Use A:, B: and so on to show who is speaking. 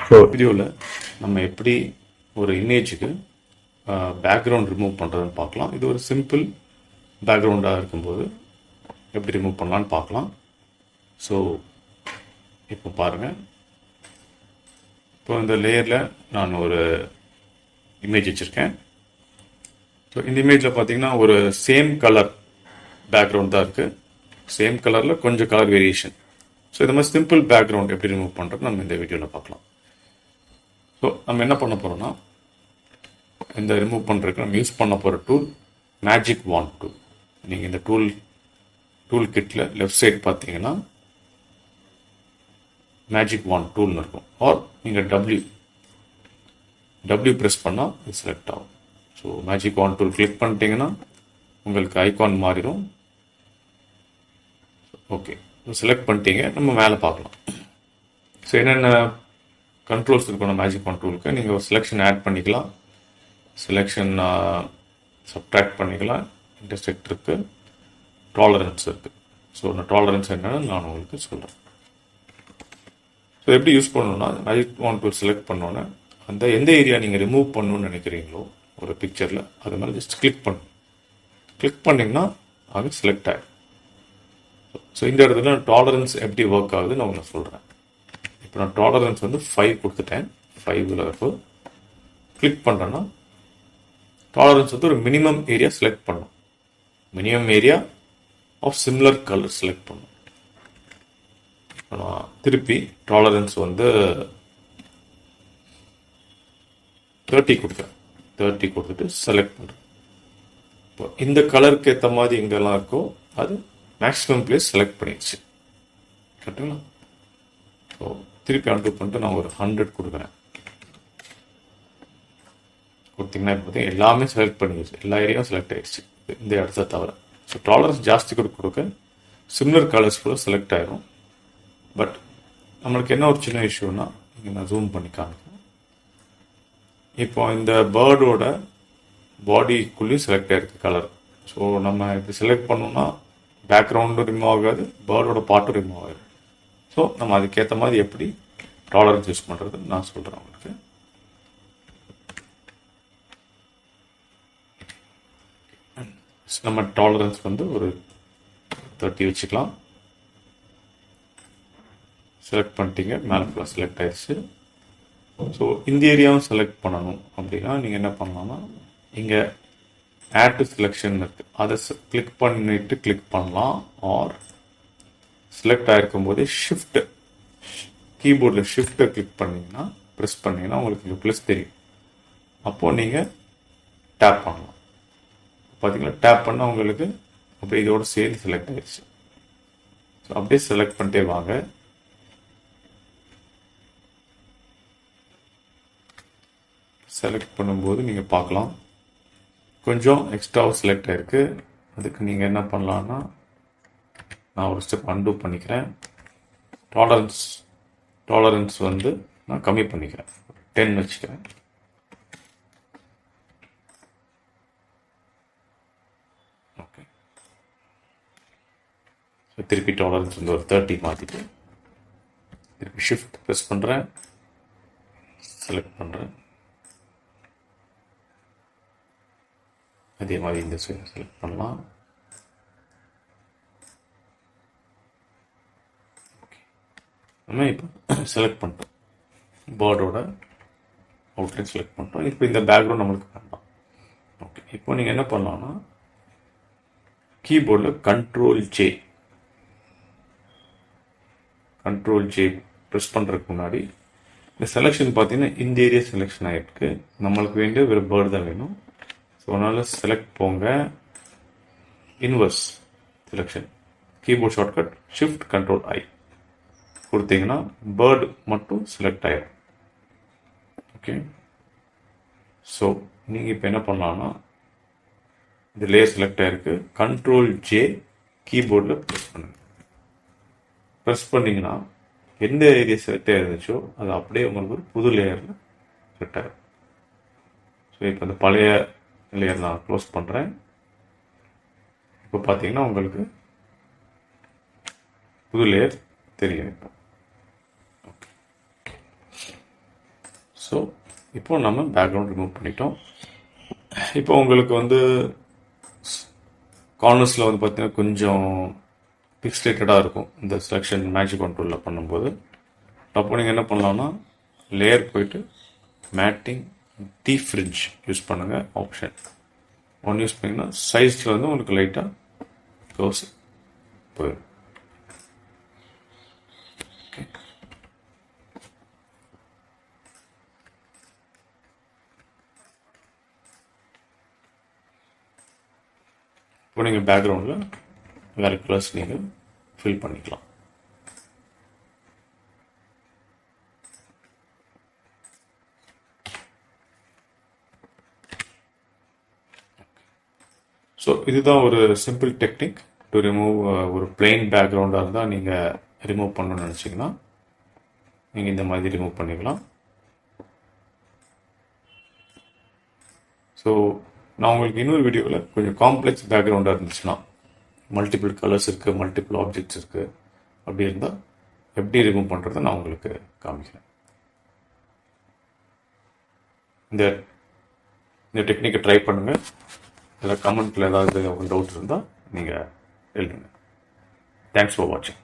A: So வீடியோவில் நம்ம எப்படி ஒரு இமேஜுக்கு பேக்ரவுண்ட் ரிமூவ் பண்ணுறதுன்னு பார்க்கலாம். இது ஒரு சிம்பிள் பேக்ரவுண்டாக இருக்கும்போது எப்படி ரிமூவ் பண்ணலான்னு பார்க்கலாம். ஸோ இப்போ பாருங்கள், இப்போ இந்த லேயரில் நான் ஒரு இமேஜ் வச்சுருக்கேன். ஸோ இந்த இமேஜில் பார்த்தீங்கன்னா ஒரு சேம் கலர் பேக்ரவுண்ட் தான் இருக்குது. சேம் கலரில் கொஞ்சம் கலர் வேரியேஷன். ஸோ இந்த மாதிரி சிம்பிள் பேக்ரவுண்ட் எப்படி ரிமூவ் பண்ணுறது நம்ம இந்த வீடியோவில் பார்க்கலாம். ஸோ நம்ம என்ன பண்ண போகிறோம்னா, இந்த ரிமூவ் பண்ணுறதுக்கு நம்ம யூஸ் பண்ண போகிற டூல் மேஜிக் வாண்ட் டூல். நீங்கள் இந்த டூல் கிட்டில் லெஃப்ட் சைடு பார்த்தீங்கன்னா மேஜிக் வாண்ட் டூல்னு இருக்கும். ஆர் நீங்கள் டபிள்யூ ப்ரெஸ் பண்ணால் இது செலக்ட் ஆகும். So magic want tool click பண்ணிட்டீங்கன்னா உங்களுக்கு ஐகான் மாறிடும். ஓகே, செலக்ட் பண்ணிட்டீங்க. நம்ம மேலே பார்க்கலாம். ஸோ என்னென்ன கண்ட்ரோல்ஸ் இருக்கணும் மேஜிக் வாண்ட் டூலுக்கு. நீங்கள் ஒரு செலெக்ஷன் ஆட் பண்ணிக்கலாம், செலெக்ஷன் சப்ட்ராக்ட் பண்ணிக்கலாம், இன்டர்செக்ட் இருக்குது, டாலரன்ஸ் இருக்குது. ஸோ இந்த டாலரன்ஸ் என்னென்னு நான் உங்களுக்கு சொல்கிறேன். ஸோ எப்படி யூஸ் பண்ணணும்னா, மேஜிக் வாண்ட் டூல் செலக்ட் பண்ணோன்னே அந்த எந்த ஏரியா நீங்கள் ரிமூவ் பண்ணணும்னு நினைக்கிறீங்களோ ஒரு பிக்சரில் அது மேலே ஜஸ்ட் கிளிக் பண்ணிங்கன்னா அது செலக்ட் ஆகிடும். ஸோ இந்த இடத்துல டாலரன்ஸ் எப்படி ஒர்க் ஆகுதுன்னு நான் உங்களுக்கு சொல்கிறேன். இப்போ நான் டாலரன்ஸ் 5 கொடுத்துட்டேன். 5ல் இப்போ கிளிக் பண்ணுறேன்னா டாலரன்ஸ் ஒரு மினிமம் ஏரியா செலக்ட் பண்ணும். Minimum area of similar colour select பண்ணும். நான் திருப்பி டாலரன்ஸ் 30 கொடுக்குறேன். 30 கொடுத்துட்டு செலக்ட் பண்ணுறேன். இப்போ இந்த கலருக்கு ஏற்ற மாதிரி எங்கெல்லாம் இருக்கோ அது மேக்ஸிமம் பிளேஸ் செலக்ட் பண்ணிடுச்சு. கரெக்டுங்களா? ஸோ திருப்பி அன்டூ பண்ணிட்டு நான் ஒரு 100 கொடுக்குறேன். கொடுத்தீங்கன்னா இப்போ பார்த்தீங்கன்னா எல்லாமே செலக்ட் பண்ணிடுச்சு. எல்லா ஏரியாவும் செலக்ட் ஆகிடுச்சு இந்த இடத்த தவிர. ஸோ டாலரன்ஸ் ஜாஸ்தி கொடுக்க சிமிலர் கலர்ஸ் கூட செலக்ட் ஆகிடும். பட் நம்மளுக்கு என்ன ஒரு சின்ன இஷ்யூனா, இங்கே நான் ஜூம் பண்ணி காமிக்கிறேன். இப்போ இந்த பேர்டோட பாடிக்குள்ளேயும் செலக்ட் ஆகிருக்கு கலர். ஸோ நம்ம இப்படி செலக்ட் பண்ணோம்னா பேக்ரவுண்டும் ரிமூவ் ஆகாது, பேர்டோட பார்ட்டும் ரிமூவ் ஆகாது. ஸோ நம்ம அதுக்கேற்ற மாதிரி எப்படி டாலரன்ஸ் யூஸ் பண்ணுறதுன்னு நான் சொல்கிறேன் உங்களுக்கு. நம்ம டாலரன்ஸ் ஒரு 30 வச்சுக்கலாம். செலக்ட் பண்ணிட்டீங்க, மேலே ஃபுல்லாக செலக்ட் ஆயிடுச்சு. ஸோ இந்த ஏரியாவும் செலக்ட் பண்ணணும் அப்படின்னா நீங்கள் என்ன பண்ணலாம்னா, இங்கே ஆட் டு செலெக்ஷன் இருக்குது, அதை கிளிக் பண்ணிட்டு கிளிக் பண்ணலாம். ஆர் செலக்ட் ஆகிருக்கும் போதே கீபோர்டில் ஷிஃப்ட்டை கிளிக் பண்ணிங்கன்னா ப்ரெஸ் பண்ணிங்கன்னா உங்களுக்கு இங்கே ப்ளஸ் தெரியும். அப்போது நீங்கள் டேப் பண்ணலாம். பார்த்தீங்களா, டேப் பண்ணால் உங்களுக்கு அப்படியே இதோட சேர்ந்து செலக்ட் ஆகிடுச்சு. ஸோ அப்படியே செலக்ட் பண்ணிட்டே வாங்க. செலக்ட் பண்ணும்போது நீங்கள் பார்க்கலாம் கொஞ்சம் எக்ஸ்ட்ராவும் செலக்ட் ஆகிருக்கு. அதுக்கு நீங்கள் என்ன பண்ணலான்னா, நான் ஒரு ஸ்டெப் அன்டூ பண்ணிக்கிறேன். டாலரன்ஸ் நான் கம்மி பண்ணிக்கிறேன், 10 வச்சுக்கிறேன். ஓகே, ஸோ திருப்பி டாலரன்ஸ் ஒரு 30 மாற்றிட்டு திருப்பி ஷிஃப்ட் ப்ரெஸ் பண்ணுறேன், செலக்ட் பண்ணுறேன். அதே மாதிரி இந்த சைடு செலக்ட் பண்ணலாம். ஓகே, நம்ம இப்போ செலக்ட் பண்ணிட்டோம், பேர்டோட அவுட்லைன் செலக்ட் பண்ணிட்டோம். இப்போ இந்த பேக்ரவுண்ட் நம்மளுக்கு வேண்டாம். ஓகே, இப்போ நீங்கள் என்ன பண்ணலாம்னா, கீபோர்டில் கண்ட்ரோல் ஜே ப்ரெஸ் பண்ணுறதுக்கு முன்னாடி இந்த செலெக்ஷன் பார்த்தீங்கன்னா இந்த ஏரியா செலெக்ஷன் ஆகிருக்கு. நம்மளுக்கு வேண்டிய ஒரு பேர்டு தான் வேணும். ஸோ அதனால் செலக்ட் போங்க, inverse selection, keyboard shortcut shift control I கொடுத்தீங்கன்னா பேர்டு மட்டும் செலக்ட் ஆகிடும். ஓகே, ஸோ நீங்கள் இப்போ என்ன பண்ணலாம்னா, இந்த லேயர் செலக்ட் ஆகிருக்கு, கண்ட்ரோல் ஜே கீபோர்டில் ப்ரெஸ் பண்ணுங்க. ப்ரெஸ் பண்ணிங்கன்னா எந்த ஏரியா செலக்ட் ஆகிருந்துச்சோ அது அப்படியே உங்களுக்கு ஒரு புது லேயரில் செலக்ட் ஆகிடும். ஸோ இப்போ அந்த பழைய லேயர் நான் க்ளோஸ் பண்ணுறேன். இப்போ பார்த்தீங்கன்னா உங்களுக்கு புது லேயர் தெரியும். இப்போ இப்போ நம்ம பேக்ரவுண்ட் ரிமூவ் பண்ணிட்டோம். இப்போ உங்களுக்கு வந்து கார்னர்ஸில் வந்து பார்த்தீங்கன்னா கொஞ்சம் பிக்ஸ்லேட்டடாக இருக்கும் இந்த செலெக்ஷன் மேஜிக் கண்ட்ரோலில் பண்ணும்போது. அப்போ நீங்கள் என்ன பண்ணலாம்னா லேயர் போயிட்டு மேட்டிங் டி ஃப்ரிட்ஜ் யூஸ் பண்ணுங்கள். ஆப்ஷன் 1 யூஸ் பண்ணிங்கன்னா சைஸில் வந்து உங்களுக்கு லைட்டாக க்ளோஸ் போயிடும். ஓகே, இப்போ நீங்கள் பேக்ரவுண்டில் வேறு கலர்ஸ் நீங்கள் ஃபில் பண்ணிக்கலாம். ஸோ இதுதான் ஒரு சிம்பிள் டெக்னிக் டு ரிமூவ். ஒரு பிளெயின் பேக்ரவுண்டாக இருந்தால் நீங்கள் ரிமூவ் பண்ணணும்னு நினச்சிங்கன்னா நீங்கள் இந்த மாதிரி ரிமூவ் பண்ணிக்கலாம். ஸோ நான் உங்களுக்கு இன்னொரு வீடியோவில் கொஞ்சம் காம்ப்ளெக்ஸ் பேக்ரவுண்டாக இருந்துச்சுன்னா, மல்டிபிள் கலர்ஸ் இருக்குது, மல்டிபிள் ஆப்ஜெக்ட்ஸ் இருக்குது, அப்படி இருந்தால் எப்படி ரிமூவ் பண்ணுறதை நான் உங்களுக்கு காமிக்கிறேன். இந்த டெக்னிக்கை ட்ரை பண்ணுங்கள். இதில் கமெண்ட்டில் ஏதாவது உங்களுக்கு டவுட் இருந்தால் நீங்கள் எழுதுங்க. தேங்க்ஸ் ஃபார் வாட்சிங்.